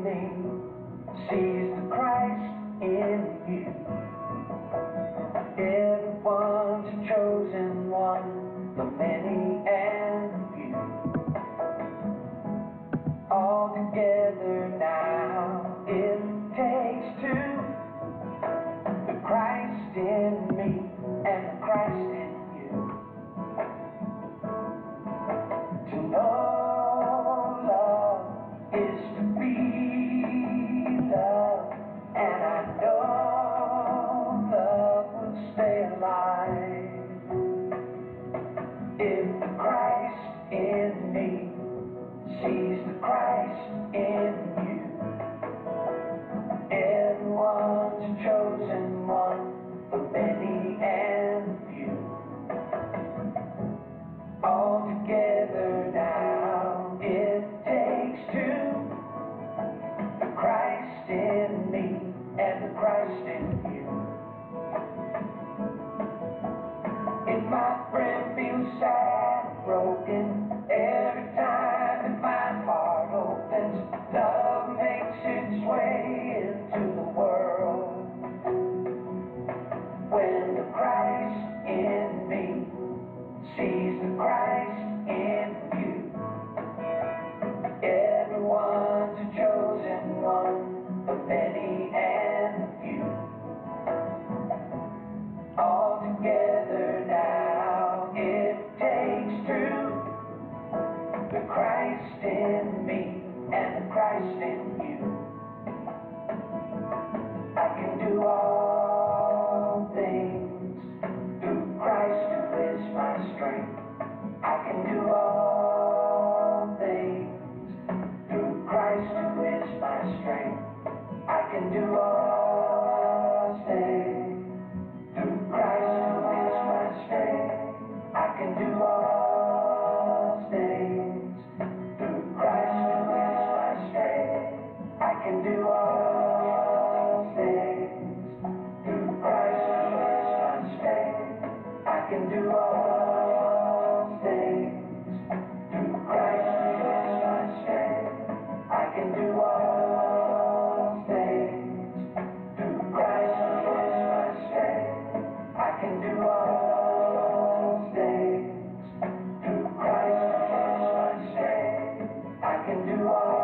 me sees the Christ in you. Everyone's a chosen one, the many and the few. All together now, it takes two. The Christ in me and the Christ in you. To know love is to be loved, and I know love will stay alive. If the Christ in me sees the Christ in you, everyone's a chosen one, the many and the few. All together now, it takes two. The Christ in me and the Christ in you. If my friend feels sad, broken, every time that my heart opens, love makes its way into the world. When the Christ in me sees the Christ in you, everyone's a chosen one, the many and the few. All together now, it takes two. The Christ in me and the Christ in you. I can do all things through Christ who is my strength. I can do all things through Christ who is my strength. I can do all things through Christ who is my strength. I can do all things through Christ who is my strength. I can do all things through Christ who is my strength. I can do all things through Christ who is my strength. I can do all things through Christ who is my strength. I can do all things through Christ who is my strength. I can do all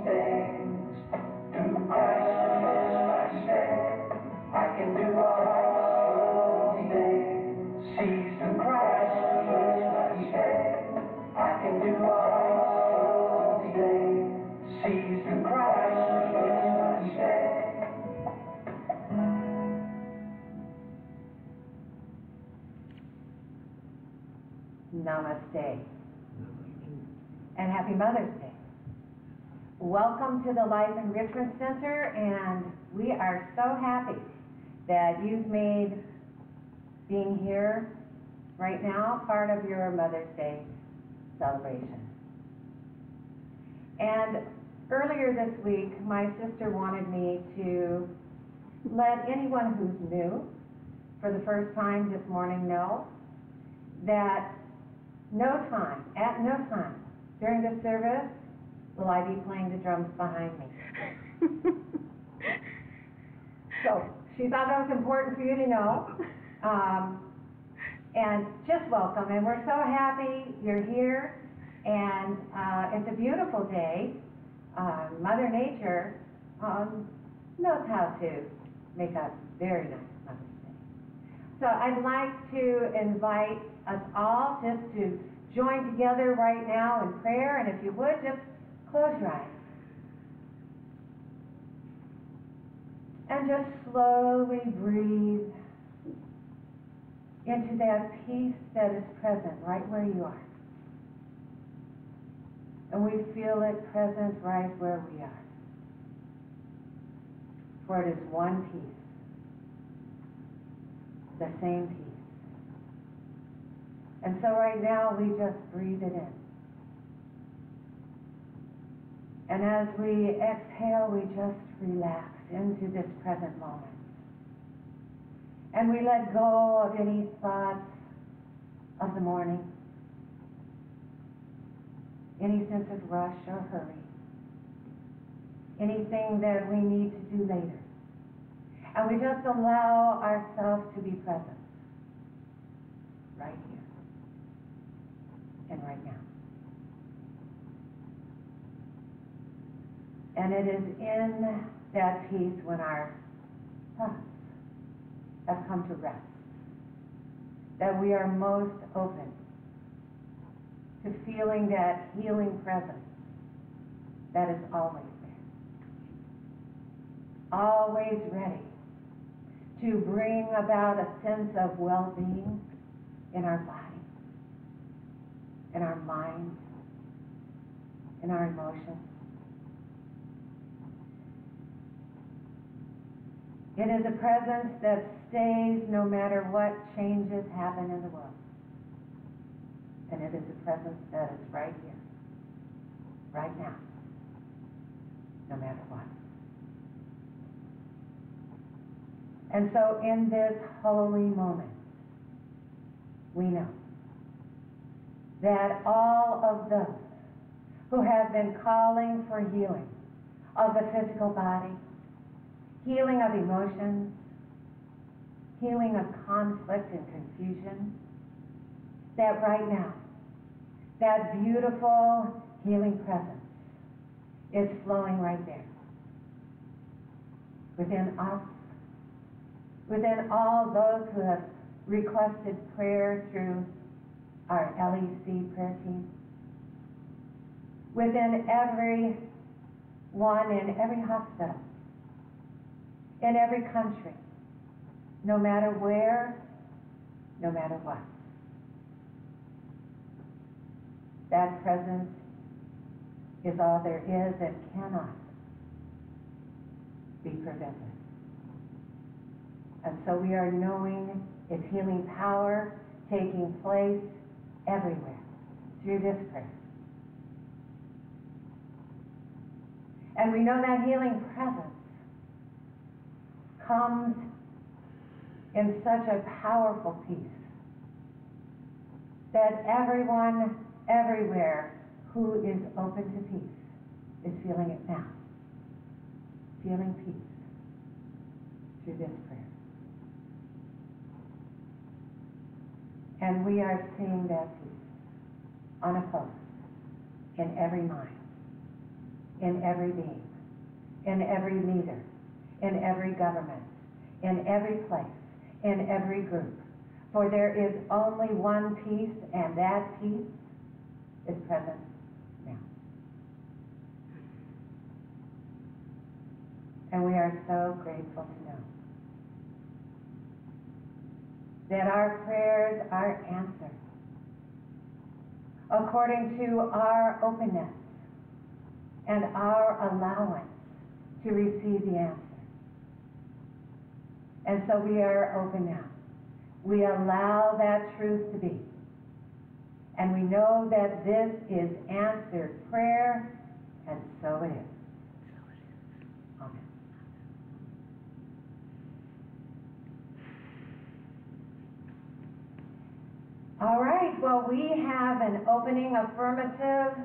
things through Christ who is my strength. I can do all things. Sees the Christ who is my strength. I can do all things. Sees the Christ who is my strength. Namaste. And happy Mother's Day. Welcome to the Life Enrichment Center, and we are so happy that you've made being here right now part of your Mother's Day celebration. And earlier this week, my sister wanted me to let anyone who's new for the first time this morning know that at no time during this service will I be playing the drums behind me. So she thought that was important for you to know. And just welcome, and we're so happy you're here, and it's a beautiful day. Mother Nature knows how to make a very nice Mother's Day. So I'd like to invite us all just to join together right now in prayer, and if you would, just close your eyes. And just slowly breathe into that peace that is present right where you are. And we feel it present right where we are. For it is one peace, the same peace. And so right now we just breathe it in. And as we exhale, we just relax into this present moment. And we let go of any thoughts of the morning, any sense of rush or hurry. anything that we need to do later. And we just allow ourselves to be present right here and right now. And it is in that peace when our thoughts have come to rest that we are most open to feeling that healing presence that is always there, always ready to bring about a sense of well-being in our body, in our mind, in our emotions. It is a presence that stays no matter what changes happen in the world. And it is a presence that is right here, right now, no matter what. And so in this holy moment, we know that all of those who have been calling for healing of the physical body, healing of emotions, healing of conflict and confusion, that right now, that beautiful healing presence is flowing right there within us, within all those who have requested prayer through our LEC prayer team, within every one in every hospital, in every country, no matter where, no matter what. That presence is all there is and cannot be prevented. And so we are knowing its healing power taking place everywhere through this prayer. And we know that healing presence comes in such a powerful peace that everyone, everywhere who is open to peace is feeling it now. Feeling peace through this prayer. And we are seeing that peace unopposed in every mind, in every being, in every leader, in every government, in every place, in every group. For there is only one peace, and that peace is present now. And we are so grateful to know that our prayers are answered according to our openness and our allowance to receive the answer. And so we are open now. We allow that truth to be. And we know that this is answered prayer, and so it is. Amen. All right, well, we have an opening affirmative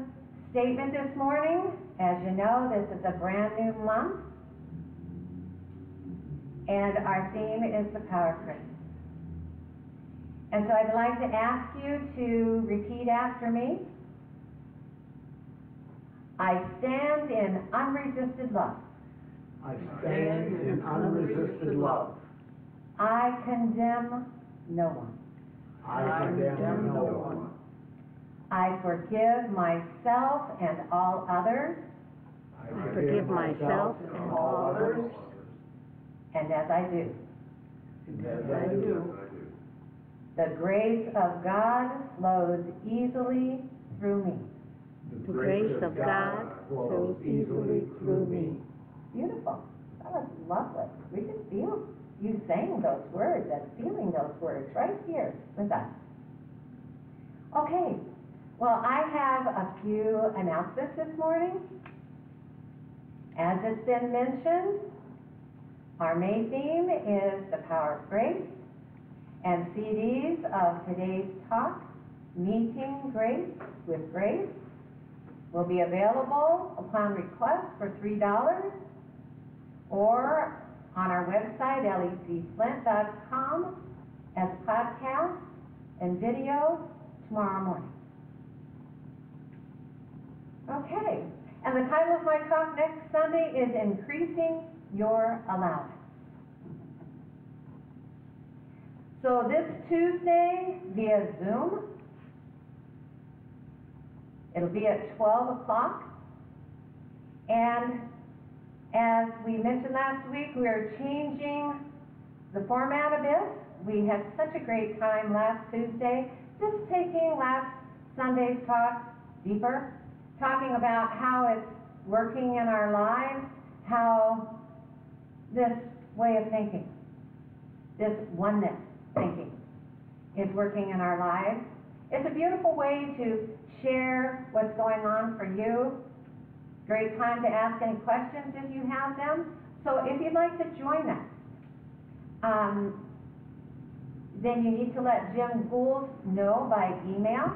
statement this morning. As you know, this is a brand new month. And our theme is the power praise. And so I'd like to ask you to repeat after me. I stand in unresisted love. I stand in unresisted love. I condemn no one. I condemn no one. I forgive myself and all others. I forgive myself and all others. And as I do, And as I do, the grace of God flows easily through me. the grace of God flows easily through me. Beautiful. That was lovely. We can feel you saying those words and feeling those words right here with us. Okay. Well, I have a few announcements this morning. As it's been mentioned, our May theme is the power of grace, and CDs of today's talk, Meeting Grace with Grace, will be available upon request for $3 or on our website, lecflint.com, as podcast and video tomorrow morning. Okay, and the title of my talk next Sunday is Increasing Your Allowance. So this Tuesday via Zoom, it'll be at 12 o'clock. And as we mentioned last week, we are changing the format a bit. We had such a great time last Tuesday, just taking last Sunday's talk deeper, talking about how it's working in our lives, how this way of thinking, this oneness thinking, is working in our lives. It's a beautiful way to share what's going on for you. Great time to ask any questions if you have them. So if you'd like to join us, then you need to let Jim Gould know by email.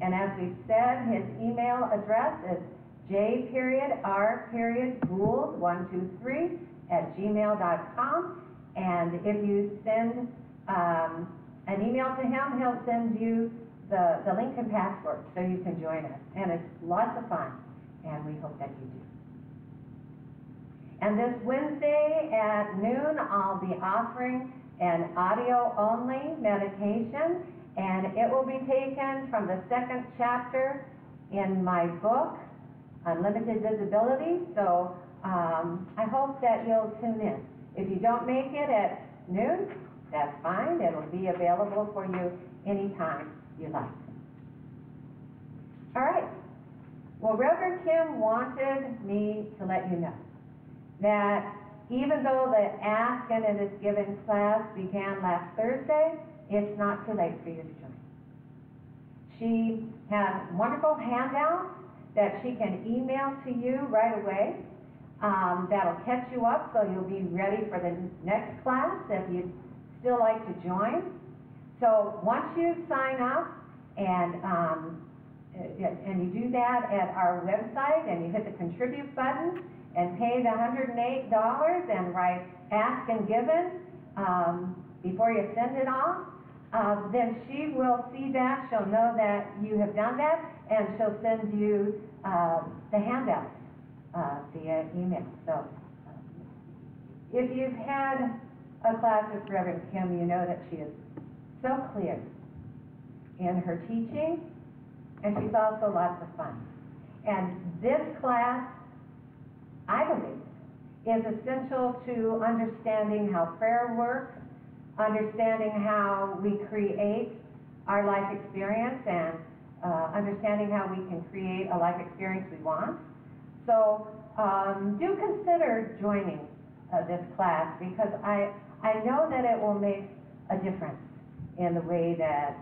And as we've said, his email address is j.r.gould123@gmail.com. And if you send an email to him, he'll send you the link and password so you can join us. And it's lots of fun, and we hope that you do. And this Wednesday at noon, I'll be offering an audio-only meditation, and it will be taken from the 2nd chapter in my book, Unlimited Visibility. So I hope that you'll tune in. If you don't make it at noon, that's fine. It'll be available for you anytime you like. All right. Well, Reverend Kim wanted me to let you know that even though the Ask and It Is Given class began last Thursday, it's not too late for you to join. She has wonderful handouts that she can email to you right away. That'll catch you up so you'll be ready for the next class if you'd still like to join. So once you sign up and you do that at our website and you hit the contribute button and pay the $108 and write Ask and Given before you send it off, then she will see that. She'll know that you have done that, and she'll send you the handouts via email. So if you've had a class with Reverend Kim, you know that she is so clear in her teaching, and she's also lots of fun. And this class, I believe, is essential to understanding how prayer works, understanding how we create our life experience, and understanding how we can create a life experience we want. So do consider joining this class, because I know that it will make a difference in the way that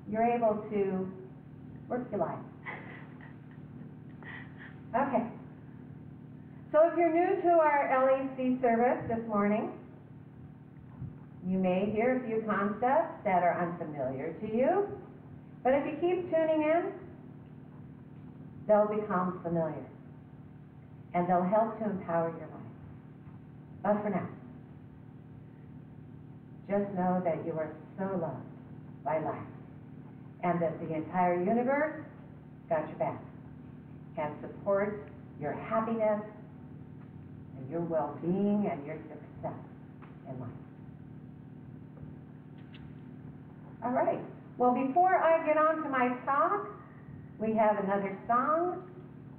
you're able to work your life. Okay. So if you're new to our LEC service this morning, you may hear a few concepts that are unfamiliar to you, but if you keep tuning in, they'll become familiar, and they'll help to empower your life. But for now, just know that you are so loved by life, and that the entire universe got your back and supports your happiness and your well-being and your success in life. All right. Well, before I get on to my talk, we have another song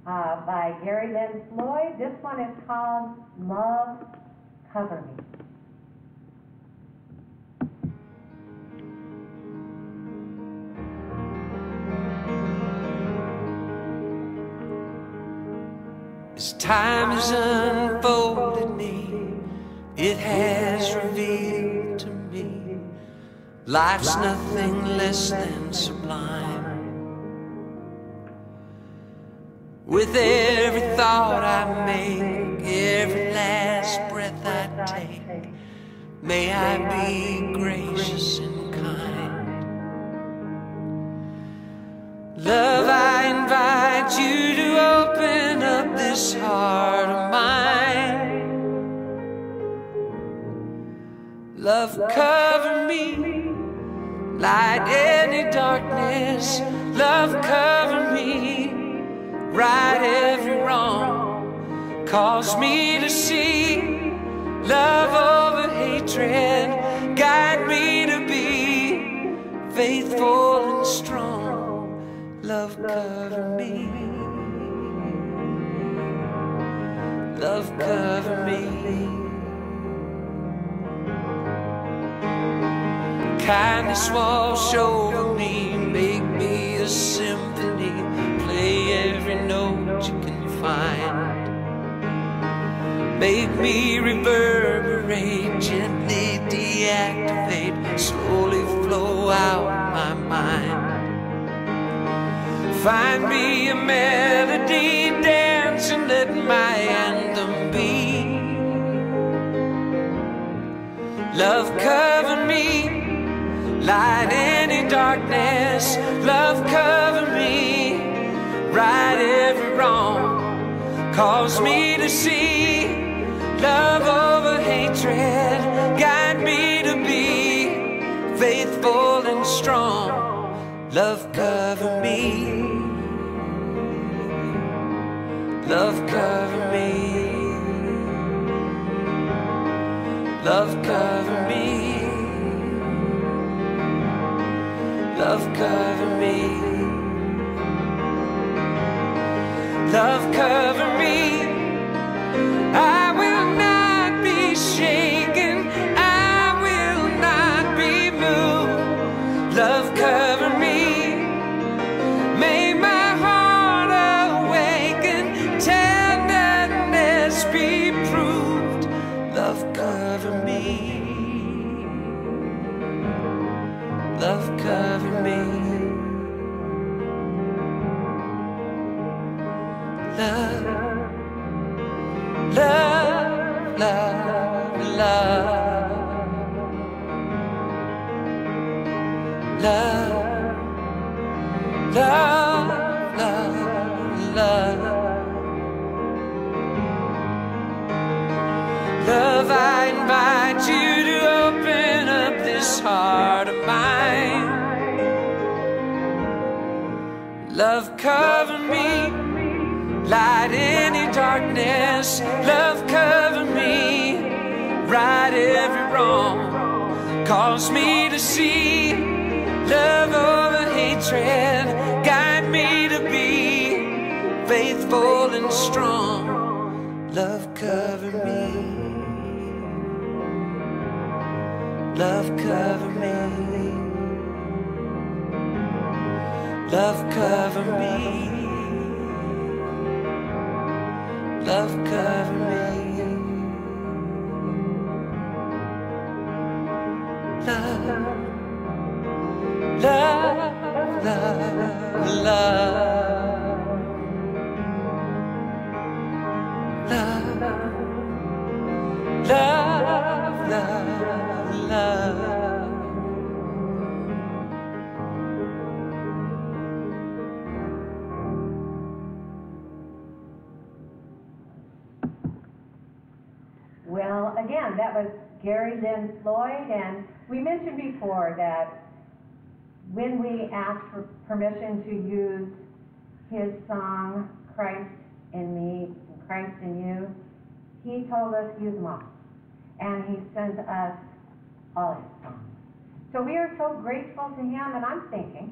by Gary Lynn Floyd. This one is called Love Cover Me. As time has unfolded me, it has revealed to me life's nothing less than sublime. With every thought I make, every last breath I take, may I be gracious and kind. Love, invite you to open up this heart of mine. Love, cover me, light any darkness. Love, cover me, right every wrong. Cause me to see love over hatred. Guide me to be faithful and strong. Love, cover me. Love, cover me. Kindness wash over me, make me a symphony, play every note you can find. Make me reverberate, gently deactivate, slowly flow out my mind. Find me a melody, dance and let my anthem be. Love, cover me, light any darkness. Love, cover me, right every wrong. Cause me to see love over hatred. Guide me to be faithful and strong. Love, cover me. Love, cover me. Love, cover me. Love, cover me. Love, cover me. I will not be shaken. I will not be moved. Love, cover me. May my heart awaken. Tenderness be proved. Love, cover me. Love, cover me. Love, love, love, love, love, love, love, love. Love, I invite you to open up this heart of mine. Love, cover me, light any darkness. Love, cover me, right every wrong. Cause me to see love over hatred. Guide me to be faithful and strong. Love, cover me. Love, cover me. Love, cover me. Love, cover me. Love, love, love, love, love, love, love, love. Well, again, that was Gary Lynn Floyd, and we mentioned before that when we asked for permission to use his song, Christ in Me, and Christ in You, he told us use them all, and he sent us all his songs. So we are so grateful to him, and I'm thinking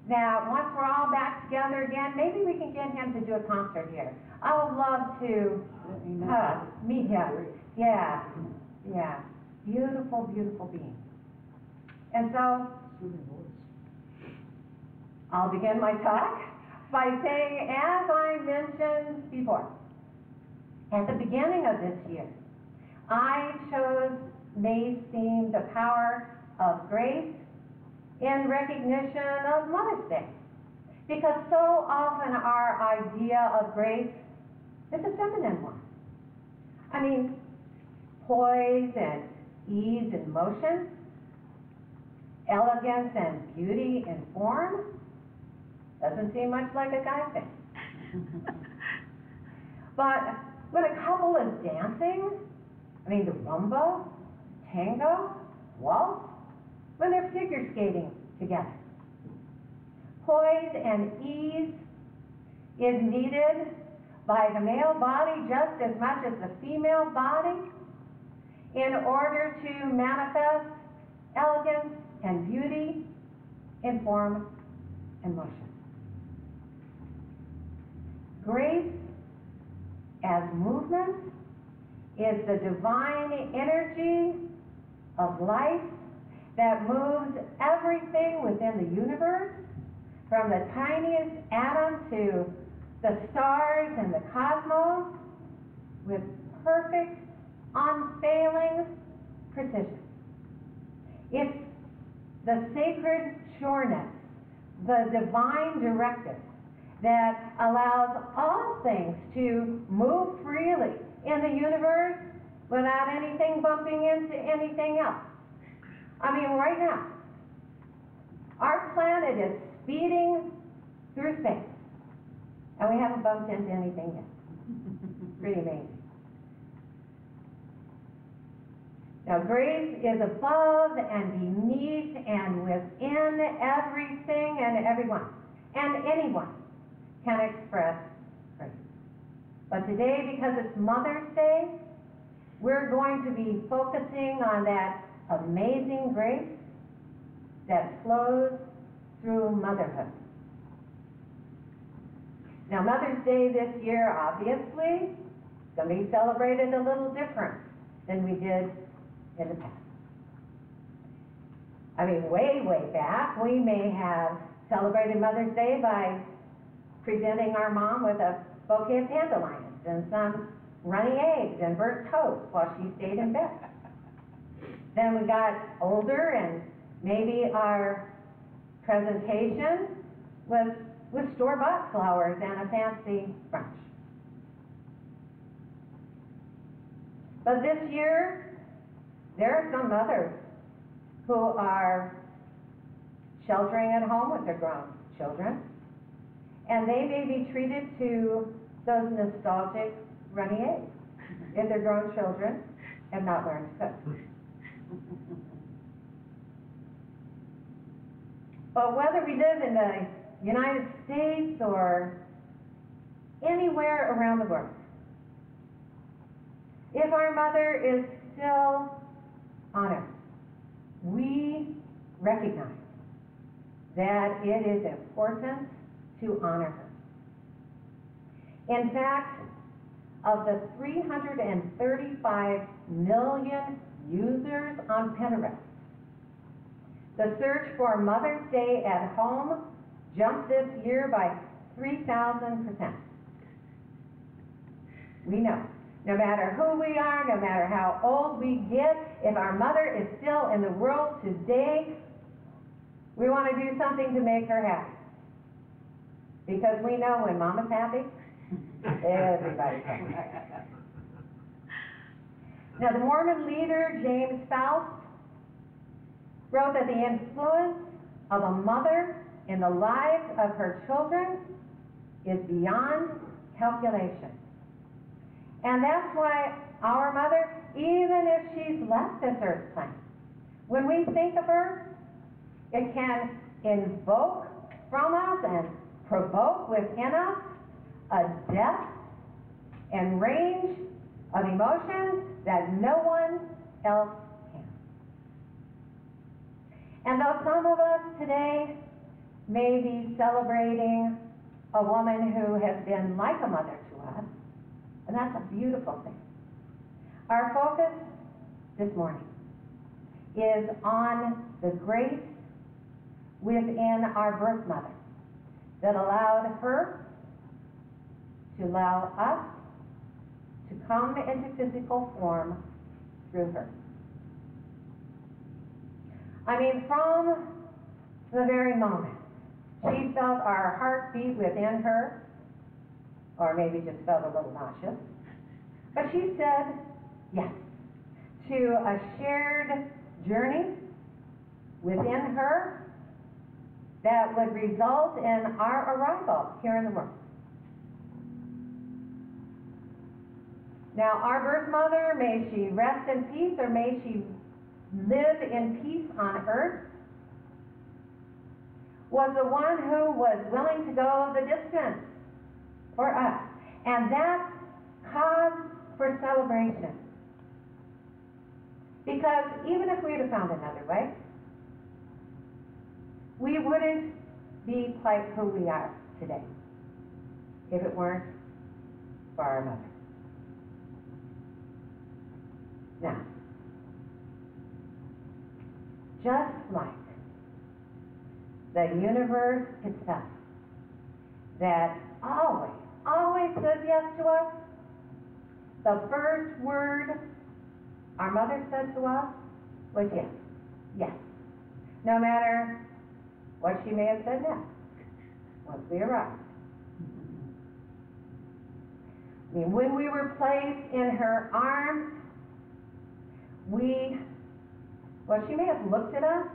that once we're all back together again, maybe we can get him to do a concert here. I would love to meet him. Yeah, yeah. Beautiful, beautiful being. And so, I'll begin my talk by saying, as I mentioned before, at the beginning of this year, I chose May's theme, The Power of Grace, in recognition of Mother's Day. Because so often our idea of grace is a feminine one. I mean, poise and ease and motion, elegance and beauty and form, doesn't seem much like a guy thing. But with a couple of dancing, I mean the rumba, tango, waltz, when they're figure skating together. Poise and ease is needed by the male body just as much as the female body in order to manifest elegance and beauty in form and motion. Grace as movement is the divine energy of life that moves everything within the universe, from the tiniest atom to the stars and the cosmos, with perfect, unfailing precision. It's the sacred sureness, the divine directive that allows all things to move freely in the universe without anything bumping into anything else. I mean, right now, our planet is speeding through space, and we haven't bumped into anything yet. Pretty amazing. Now, grace is above and beneath and within everything and everyone, and anyone can express grace. But today, because it's Mother's Day, we're going to be focusing on that amazing grace that flows through motherhood. Now, Mother's Day this year, obviously, is going to be celebrated a little different than we did in the past. I mean, way back, we may have celebrated Mother's Day by presenting our mom with a bouquet of dandelions and some runny eggs and burnt toast while she stayed in bed. Then we got older, and maybe our presentation was with store-bought flowers and a fancy brunch. But this year, there are some mothers who are sheltering at home with their grown children, and they may be treated to those nostalgic runny eggs if their grown children have not learned to cook. But whether we live in the United States or anywhere around the world, if our mother is still on earth, we recognize that it is important to honor her. In fact, of the 335 million users on Pinterest, the search for Mother's Day at home jumped this year by 3,000%. We know, no matter who we are, no matter how old we get, if our mother is still in the world today, we want to do something to make her happy. Because we know when Mama's happy, everybody's happy. Now, the Mormon leader, James Faust, wrote that the influence of a mother in the lives of her children is beyond calculation. And that's why our mother, even if she's left this earth plane, when we think of her, it can invoke from us and provoke within us a depth and range of emotions that no one else can. And though some of us today may be celebrating a woman who has been like a mother to us, and that's a beautiful thing, our focus this morning is on the grace within our birth mother that allowed her to allow us to come into physical form through her. I mean, from the very moment she felt our heartbeat within her, or maybe just felt a little nauseous, but she said yes to a shared journey within her that would result in our arrival here in the world. Now, our birth mother, may she rest in peace, or may she live in peace on earth, was the one who was willing to go the distance for us. And that's cause for celebration. Because even if we would have found another way, we wouldn't be quite who we are today if it weren't for our mother. Now, just like the universe itself that always says yes to us, the first word our mother said to us was yes. Yes. No matter what she may have said next once we arrived. I mean, when we were placed in her arms, she may have looked at us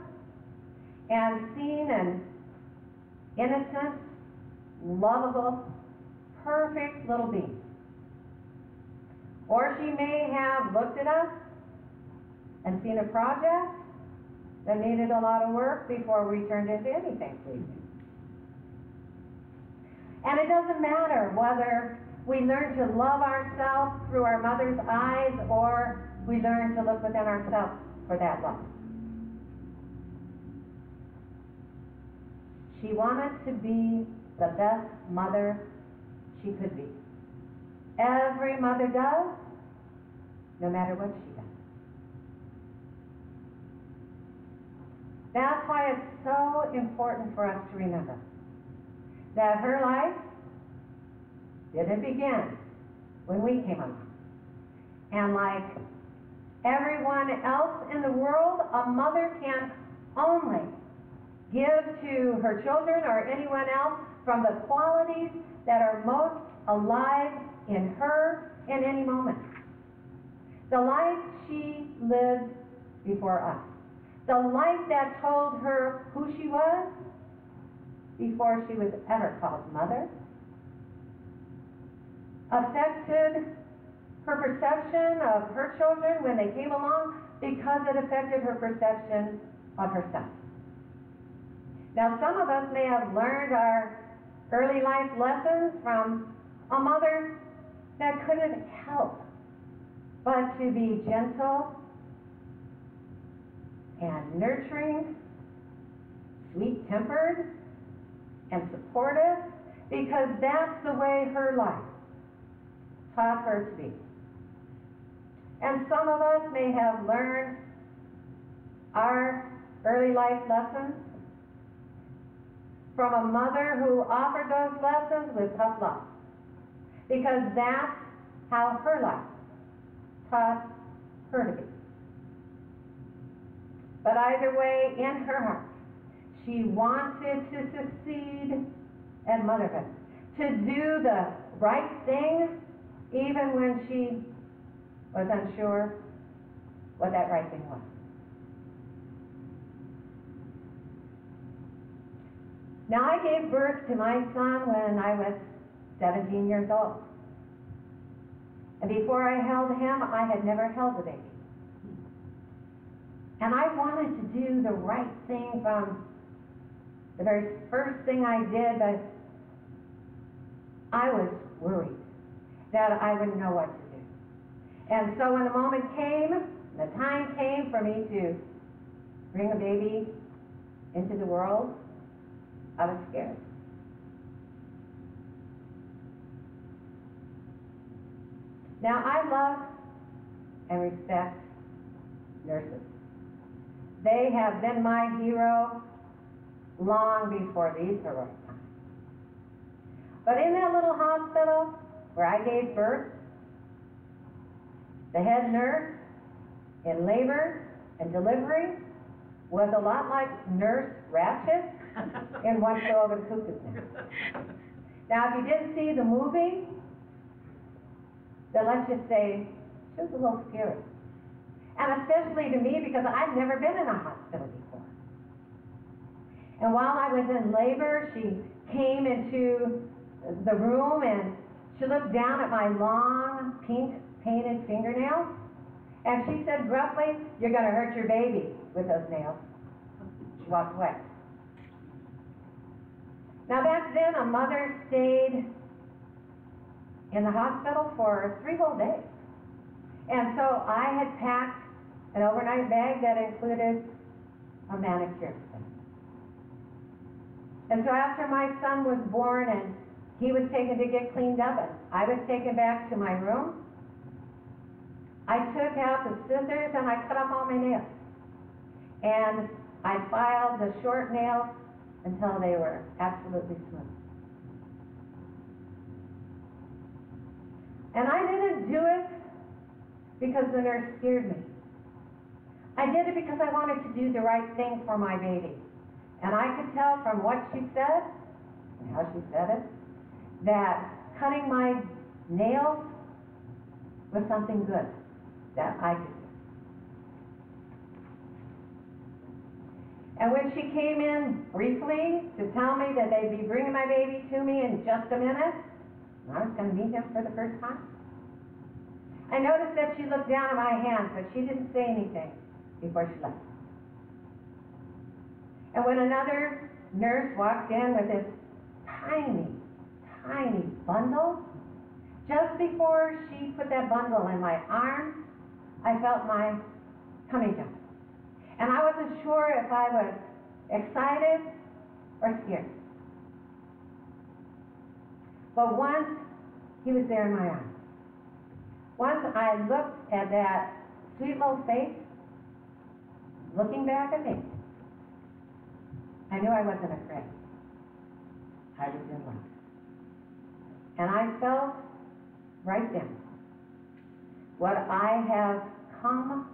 and seen an innocent, lovable, perfect little being. Or she may have looked at us and seen a project that needed a lot of work before we turned into anything pleasing. And it doesn't matter whether we learn to love ourselves through our mother's eyes or we learn to look within ourselves for that love. She wanted to be the best mother she could be. Every mother does, no matter what she does. That's why it's so important for us to remember that her life didn't begin when we came along. And like everyone else in the world, a mother can only give to her children or anyone else from the qualities that are most alive in her in any moment. The life she lived before us. The life that told her who she was before she was ever called mother. Affected her perception of her children when they came along because it affected her perception of herself. Now, some of us may have learned our early life lessons from a mother that couldn't help but to be gentle and nurturing, sweet-tempered, and supportive, because that's the way her life taught her to be. And some of us may have learned our early life lessons from a mother who offered those lessons with tough love, because that's how her life taught her to be. But either way, in her heart, she wanted to succeed at motherhood, to do the right thing even when she was unsure what that right thing was. Now, I gave birth to my son when I was 17 years old. And before I held him, I had never held a baby. And I wanted to do the right thing from the very first thing I did, but I was worried that I wouldn't know what to do. And so when the moment came, the time came for me to bring a baby into the world, I was scared. Now, I love and respect nurses. They have been my hero long before these heroic times. But in that little hospital where I gave birth, the head nurse in labor and delivery was a lot like Nurse Ratched in One Flew Over the Cuckoo's Nest. Now, if you didn't see the movie, then let's just say she was a little scary. And especially to me, because I'd never been in a hospital before. And while I was in labor, she came into the room and she looked down at my long pink painted fingernails. And she said gruffly, "You're going to hurt your baby with those nails." She walked away. Now back then, a mother stayed in the hospital for 3 whole days. And so I had packed an overnight bag that included a manicure set. And so after my son was born and he was taken to get cleaned up and I was taken back to my room, I took out the scissors and I cut off all my nails. And I filed the short nails until they were absolutely smooth. And I didn't do it because the nurse scared me. I did it because I wanted to do the right thing for my baby. And I could tell from what she said, and how she said it, that cutting my nails was something good that I could do. And when she came in briefly to tell me that they'd be bringing my baby to me in just a minute, and I was going to meet him for the first time, I noticed that she looked down at my hands, but she didn't say anything before she left. And when another nurse walked in with this tiny, tiny bundle, just before she put that bundle in my arms, I felt my tummy jump. And I wasn't sure if I was excited or scared. But once he was there in my arms, once I looked at that sweet little face, looking back at me, I knew I wasn't afraid. I was in love. And I felt right then what I have come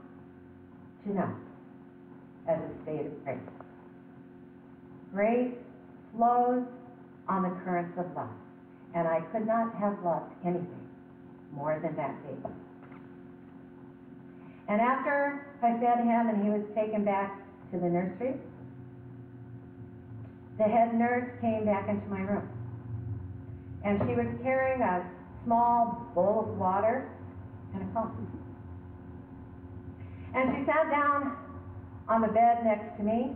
to know as a state of grace. Grace flows on the currents of love. And I could not have loved anything more than that baby. And after I fed him and he was taken back to the nursery, the head nurse came back into my room. And she was carrying a small bowl of water and a comb. And she sat down on the bed next to me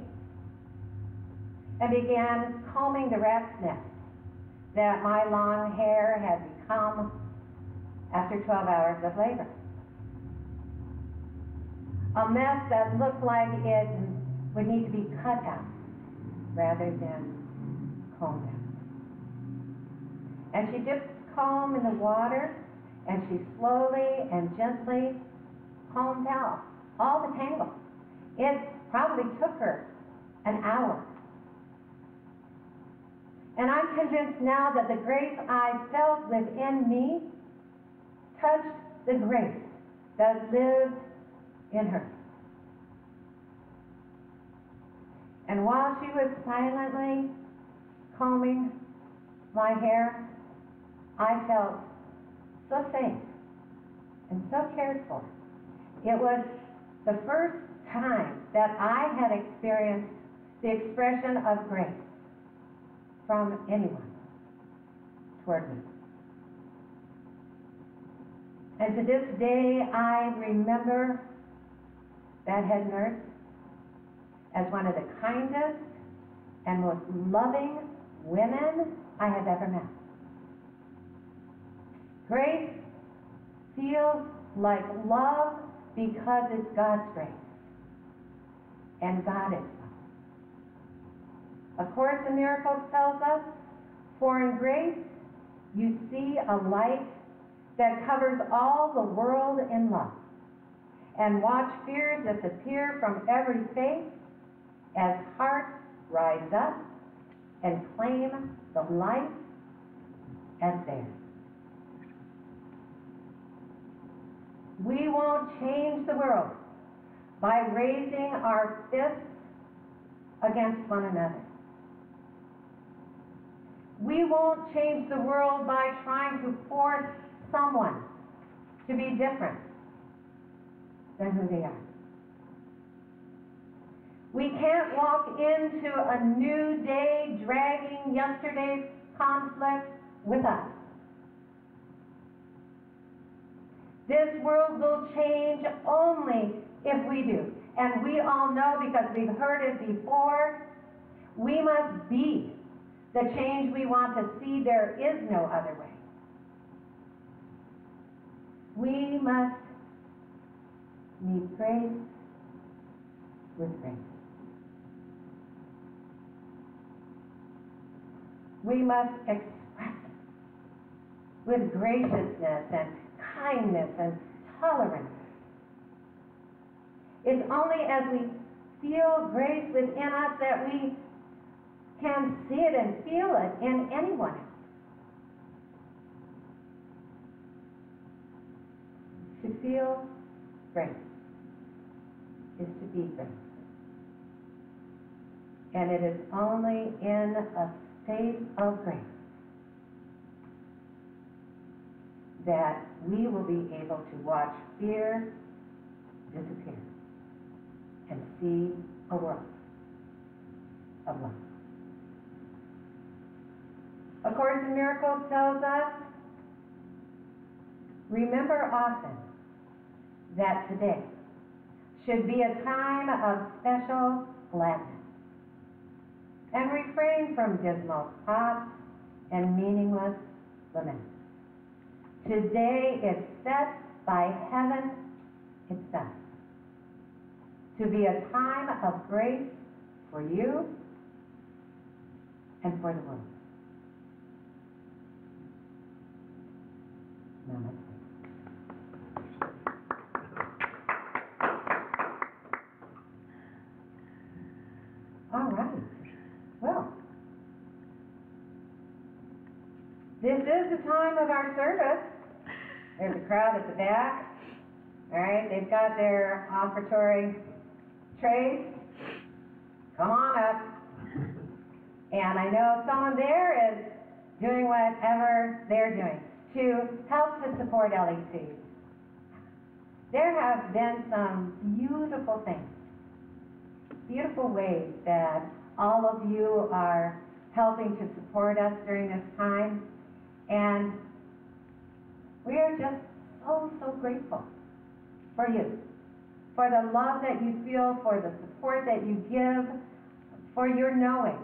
and began combing the rat's nest that my long hair had become after 12 hours of labor. A mess that looked like it would need to be cut out rather than combed out. And she dipped the comb in the water and she slowly and gently combed out all the tangles. It probably took her an hour. And I'm convinced now that the grace I felt within me touched the grace that lived in her. And while she was silently combing my hair, I felt so safe and so cared for. It was the first time that I had experienced the expression of grace from anyone toward me. And to this day, I remember that head nurse as one of the kindest and most loving women I have ever met. Grace feels like love because it's God's grace. And God is love. A Course in Miracles tells us, for in grace you see a light that covers all the world in love, and watch fear disappear from every face as hearts rise up and claim the light as theirs. We won't change the world by raising our fists against one another. We won't change the world by trying to force someone to be different than who they are. We can't walk into a new day dragging yesterday's conflict with us. This world will change only if we do. And we all know, because we've heard it before, we must be the change we want to see. There is no other way. We must meet grace with grace. We must express it with graciousness and kindness and tolerance. It's only as we feel grace within us that we can see it and feel it in anyone else. To feel grace is to be grace. And it is only in a state of grace that we will be able to watch fear disappear and see a world of love. A Course in Miracles tells us, remember often that today should be a time of special gladness, and refrain from dismal thoughts and meaningless laments. Today is set by heaven itself to be a time of grace for you and for the world. Namaste. All right. Well, this is the time of our service. There's a crowd at the back. All right, they've got their offertory trays. Come on up. And I know someone there is doing whatever they're doing to help to support LEC. There have been some beautiful things, beautiful ways that all of you are helping to support us during this time. And we are just so, so grateful for you, for the love that you feel, for the support that you give, for your knowing,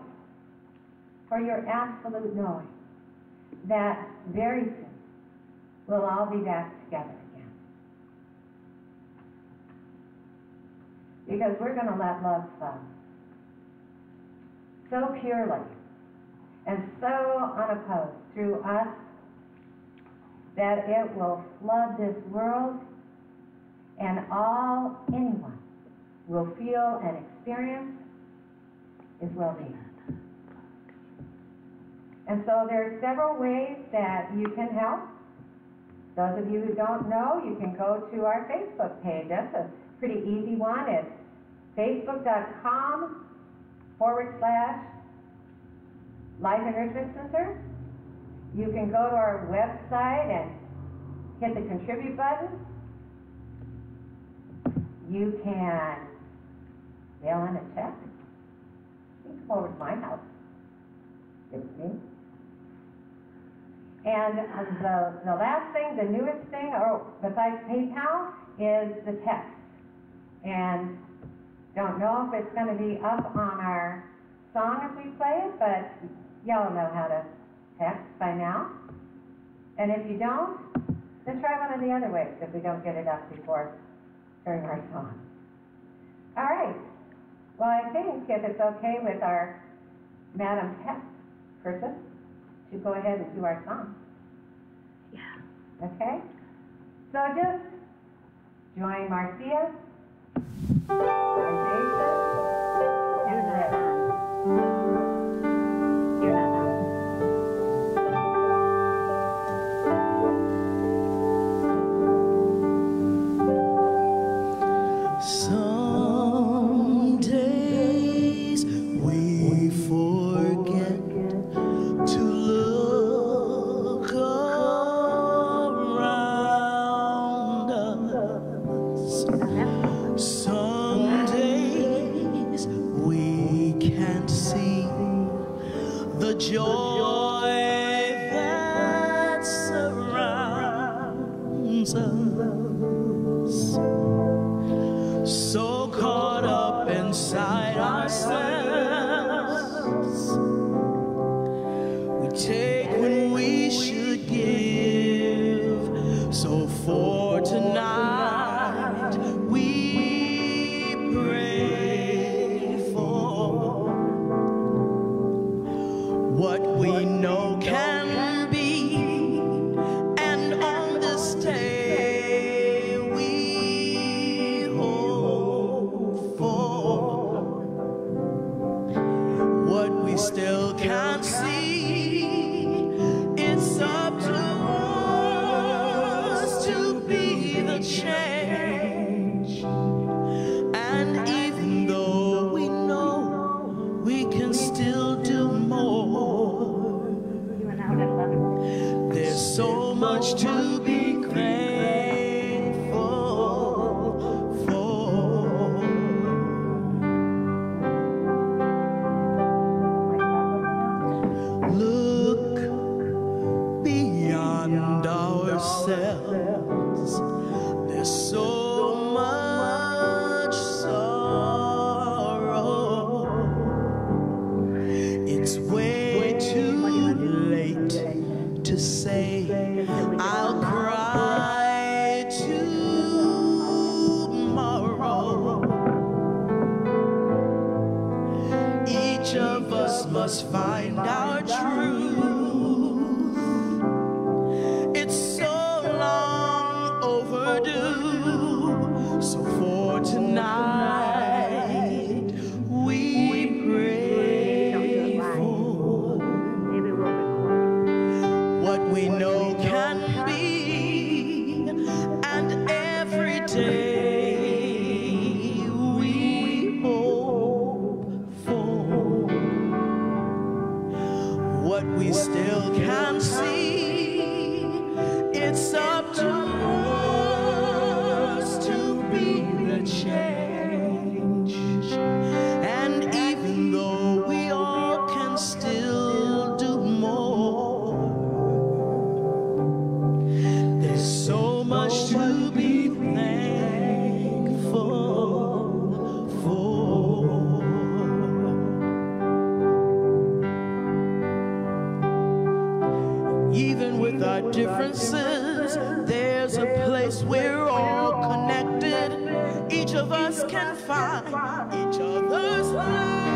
for your absolute knowing that very soon we'll all be back together again. Because we're going to let love flow so purely and so unopposed through us that it will flood this world, and all anyone will feel and experience is well-being. And so there are several ways that you can help. Those of you who don't know, you can go to our Facebook page. That's a pretty easy one. It's facebook.com/Life Enrichment Center. You can go to our website and hit the contribute button. You can mail in a check. You can come over to my house. Give it to me. And the last thing, the newest thing, besides PayPal, is the text. And don't know if it's going to be up on our song as we play it, but y'all know how to text by now. And if you don't, then try one of the other ways if we don't get it up during our song. All right. Well, I think if it's okay with our Madam Text person to go ahead and do our song. Yeah. Okay? So just join Marcia and Jason and Rick. You're not on. Some days we forget to look around us. Some days we can't see the joy that surrounds us. ourselves. We take when we should give. So for tonight, we pray for what we know can be, and on this day we hope for what we still can't see. It's up to us to be the change, and even though we know we can still do more, there's so much to be thankful for. Look beyond ourselves. There's so much sorrow. It's way too late to say I'll cry tomorrow. Each of us must find our truth. It's so long overdue. So for tonight, we pray for what we know can be, and every day we hope for what we still can't see. It's up to us to be the change, and even though we all can still do more, there's so much to be thankful for. Even with our differences, there's a place we're all connected. Each of us can find each other's light.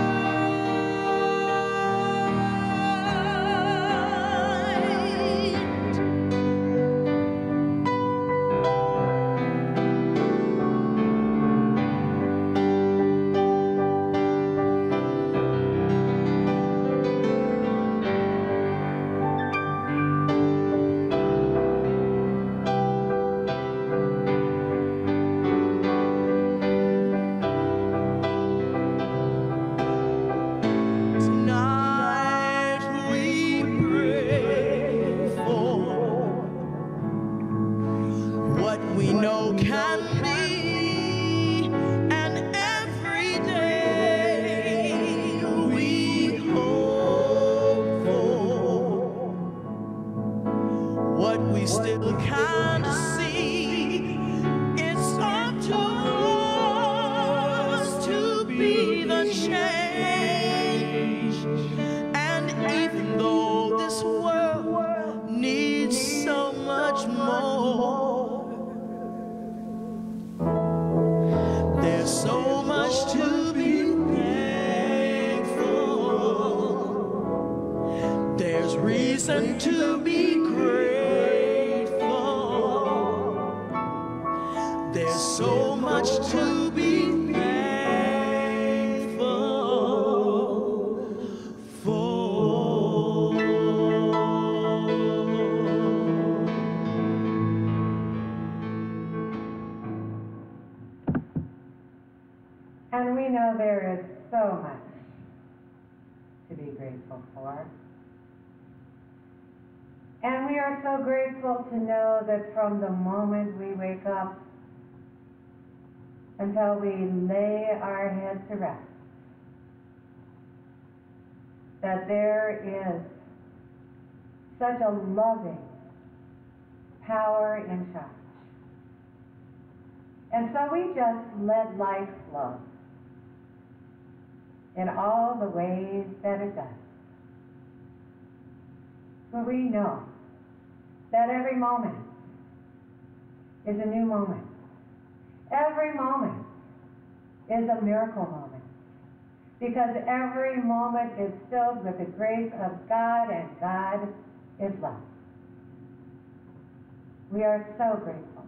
Tonight we pray for what we know can be, and every day we hope for what we still can't see. It's up to us to be the change, and even though this world needs so much more, there's so much to be thankful. There's reason to be grateful. There's so much to be thankful for. And we know there is so much to be grateful for. And we are so grateful to know that from the moment we wake up until we lay our head to rest, that there is such a loving power in charge. And so we just let life flow. in all the ways that it does. For we know that every moment is a new moment. Every moment is a miracle moment, because every moment is filled with the grace of God, and God is love. We are so grateful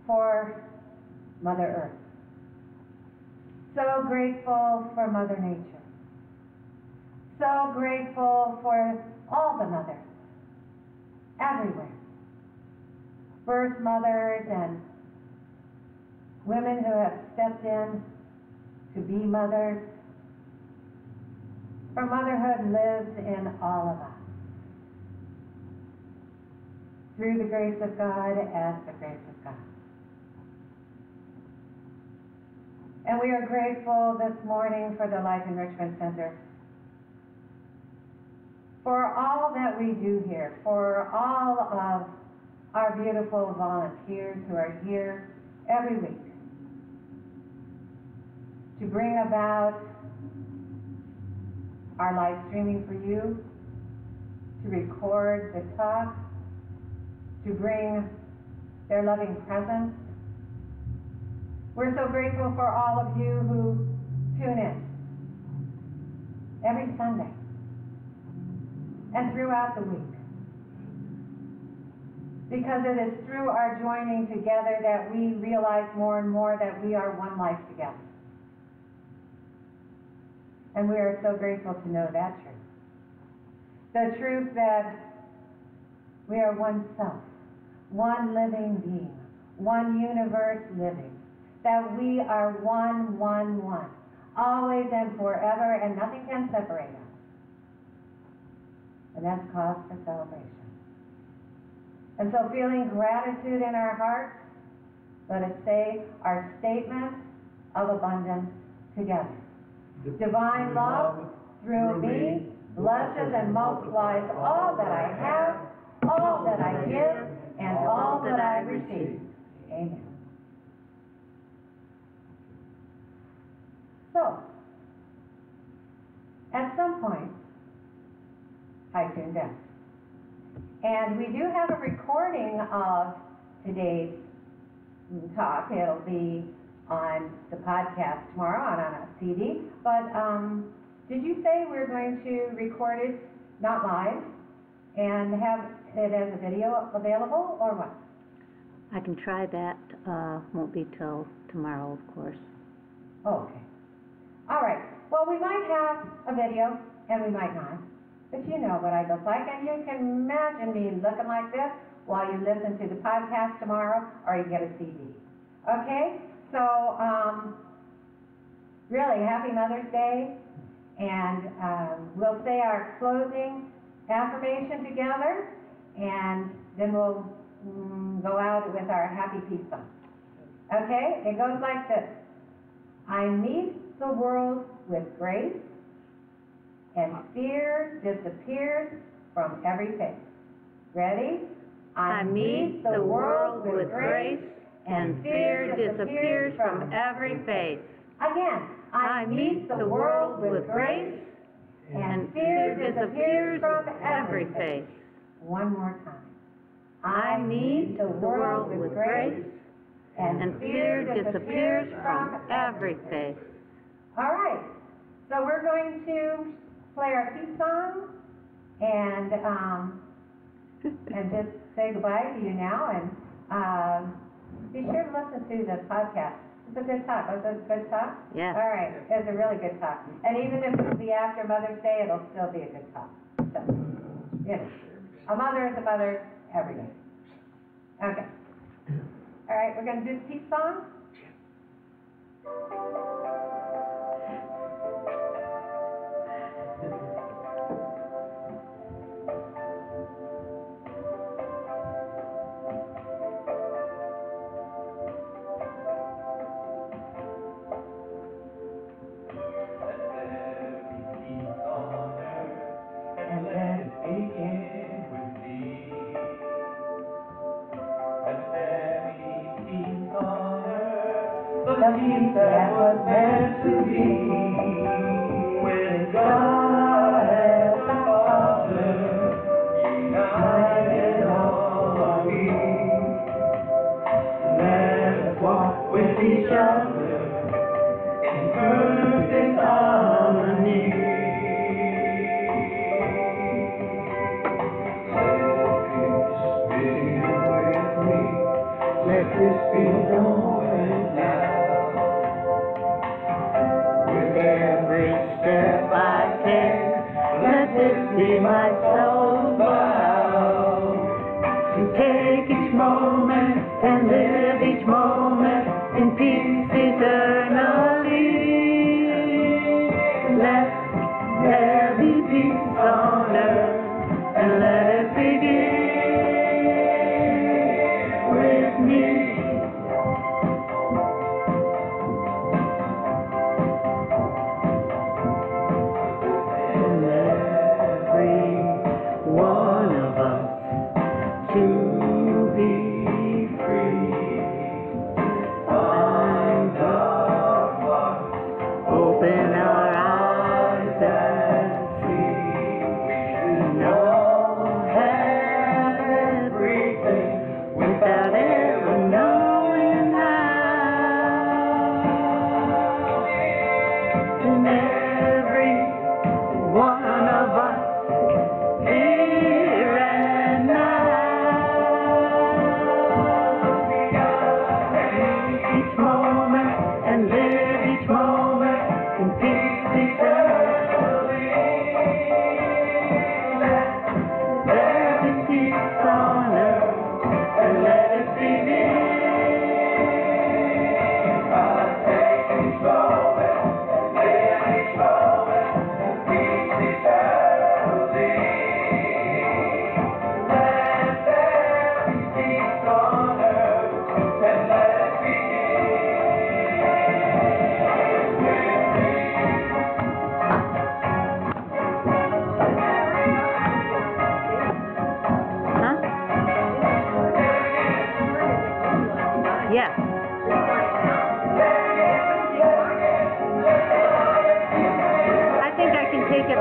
for Mother Earth, so grateful for Mother Nature, so grateful for all the mothers everywhere, birth mothers and women who have stepped in to be mothers. For motherhood lives in all of us, through the grace of God, as the grace of God. And we are grateful this morning for the Life Enrichment Center, for all that we do here, for all of our beautiful volunteers who are here every week to bring about our live streaming for you, to record the talk, to bring their loving presence. We're so grateful for all of you who tune in every Sunday and throughout the week, because it is through our joining together that we realize more and more that we are one life together. And we are so grateful to know that truth. The truth that we are one self, one living being, one universe living, that we are one, always and forever, and nothing can separate us. And that's cause for celebration. And so, feeling gratitude in our hearts, let us say our statement of abundance together. Divine love through me blesses and multiplies all that I have, all that I give, and all that I receive. Amen. So, at some point, I tuned in. And we do have a recording of today's talk. It'll be on the podcast tomorrow, on a CD. But did you say we're going to record it, not live, and have it as a video available, or what? I can try that. Won't be till tomorrow, of course. Oh, okay. All right. Well, we might have a video, and we might not. But you know what I look like, and you can imagine me looking like this while you listen to the podcast tomorrow, or you get a CD. Okay? So, really, happy Mother's Day, and we'll say our closing affirmation together, and then we'll go out with our happy peace song. Okay? It goes like this. I meet the world with grace, and fear disappears from every face. Ready? I meet the world with grace, and fear disappears from every face. Again, I meet the world with grace, and fear disappears from every face. One more time. I meet the world with grace, and fear disappears from every face. All right. So we're going to play our peace song and just say goodbye to you now. And be sure to listen to the podcast. It's a good talk. Was it a good talk? Yeah. All right. It's a really good talk. And even if it'll be after Mother's Day, it'll still be a good talk. So, you know, a mother is a mother every day. Okay. All right. We're going to do the peace song. The peace that was meant to every step I take. Let this be my soul vow, to take each moment and live each moment in peace eternally. Let there be peace on earth, and let it begin with me. And every one of us to be free. Find our hearts, open our eyes and see. We know everything without ever knowing how. And every one of us here and now. Each moment and live each moment in peace eternally. Let there be peace on earth, and let it begin. I'll take each moment and live each moment in peace eternally. Let there be peace on earth, and let it Huh? Yeah. I think I can take it.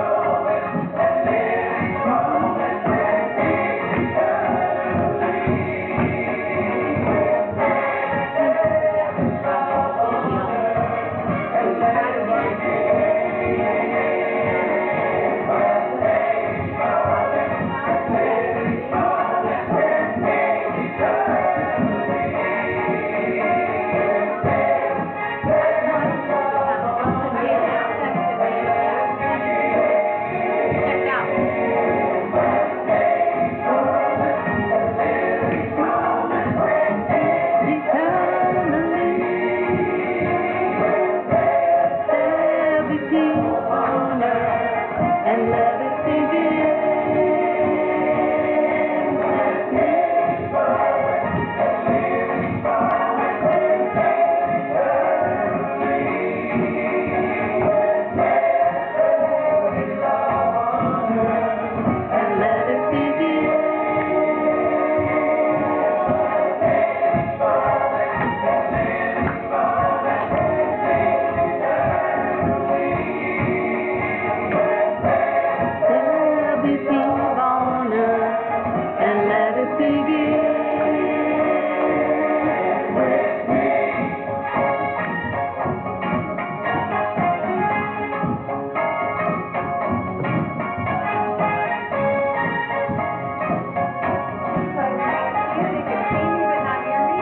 And let it begin. And let it begin. There'll be peace on earth, and let it begin with me. So now you can see me but not hear me?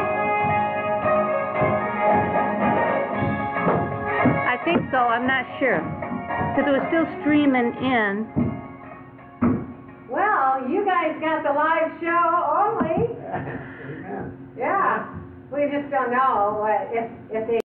I think so, I'm not sure. Because it was still streaming in. Well, you guys got the live show only. Yeah. We just don't know if they